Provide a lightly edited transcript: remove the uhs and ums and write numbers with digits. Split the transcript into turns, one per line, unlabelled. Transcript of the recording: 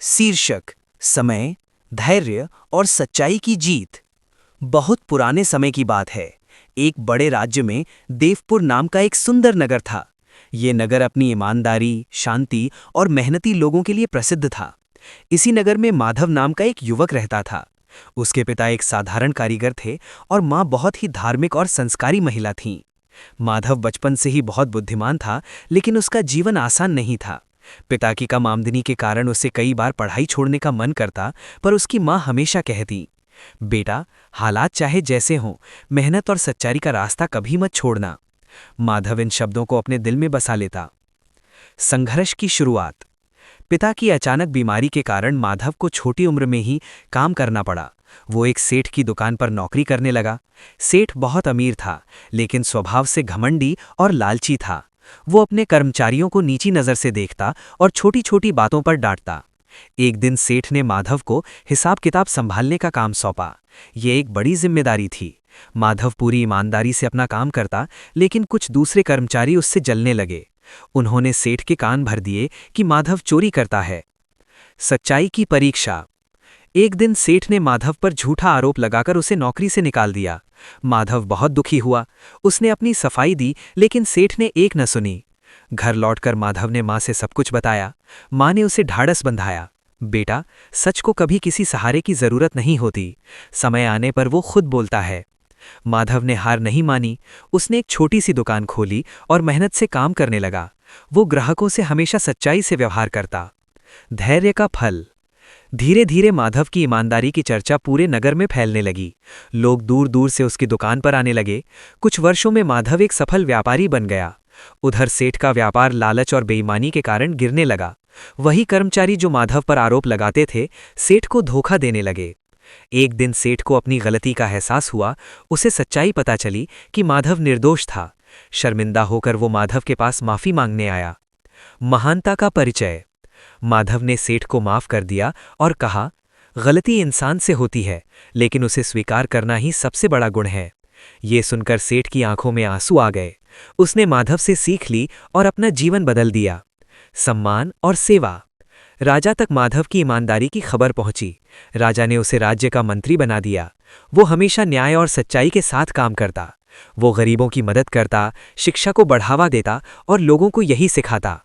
शीर्षक समय, धैर्य और सच्चाई की जीत। बहुत पुराने समय की बात है। एक बड़े राज्य में देवपुर नाम का एक सुंदर नगर था। ये नगर अपनी ईमानदारी, शांति और मेहनती लोगों के लिए प्रसिद्ध था। इसी नगर में माधव नाम का एक युवक रहता था। उसके पिता एक साधारण कारीगर थे और माँ बहुत ही धार्मिक और संस्कारी महिला थीं। माधव बचपन से ही बहुत बुद्धिमान था, लेकिन उसका जीवन आसान नहीं था। पिता की कम आमदनी के कारण उसे कई बार पढ़ाई छोड़ने का मन करता, पर उसकी माँ हमेशा कहती, बेटा, हालात चाहे जैसे हों, मेहनत और सच्चाई का रास्ता कभी मत छोड़ना। माधव इन शब्दों को अपने दिल में बसा लेता। संघर्ष की शुरुआत। पिता की अचानक बीमारी के कारण माधव को छोटी उम्र में ही काम करना पड़ा। वो एक सेठ की दुकान पर नौकरी करने लगा। सेठ बहुत अमीर था, लेकिन स्वभाव से घमंडी और लालची था। वो अपने कर्मचारियों को नीची नज़र से देखता और छोटी छोटी बातों पर डांटता। एक दिन सेठ ने माधव को हिसाब किताब संभालने का काम सौंपा। ये एक बड़ी जिम्मेदारी थी। माधव पूरी ईमानदारी से अपना काम करता, लेकिन कुछ दूसरे कर्मचारी उससे जलने लगे। उन्होंने सेठ के कान भर दिए कि माधव चोरी करता है। सच्चाई की परीक्षा। एक दिन सेठ ने माधव पर झूठा आरोप लगाकर उसे नौकरी से निकाल दिया। माधव बहुत दुखी हुआ। उसने अपनी सफाई दी, लेकिन सेठ ने एक न सुनी। घर लौटकर माधव ने माँ से सब कुछ बताया। माँ ने उसे ढाढ़स बंधाया। बेटा, सच को कभी किसी सहारे की जरूरत नहीं होती। समय आने पर वो खुद बोलता है। माधव ने हार नहीं मानी। उसने एक छोटी सी दुकान खोली और मेहनत से काम करने लगा। वो ग्राहकों से हमेशा सच्चाई से व्यवहार करता। धैर्य का फल। धीरे धीरे माधव की ईमानदारी की चर्चा पूरे नगर में फैलने लगी। लोग दूर दूर से उसकी दुकान पर आने लगे। कुछ वर्षों में माधव एक सफल व्यापारी बन गया। उधर सेठ का व्यापार लालच और बेईमानी के कारण गिरने लगा। वही कर्मचारी जो माधव पर आरोप लगाते थे, सेठ को धोखा देने लगे। एक दिन सेठ को अपनी गलती का एहसास हुआ। उसे सच्चाई पता चली कि माधव निर्दोष था। शर्मिंदा होकर वो माधव के पास माफी मांगने आया। महानता का परिचय। माधव ने सेठ को माफ कर दिया और कहा, गलती इंसान से होती है, लेकिन उसे स्वीकार करना ही सबसे बड़ा गुण है। ये सुनकर सेठ की आंखों में आंसू आ गए। उसने माधव से सीख ली और अपना जीवन बदल दिया। सम्मान और सेवा। राजा तक माधव की ईमानदारी की खबर पहुंची। राजा ने उसे राज्य का मंत्री बना दिया। वो हमेशा न्याय और सच्चाई के साथ काम करता। वो गरीबों की मदद करता, शिक्षा को बढ़ावा देता और लोगों को यही सिखाता।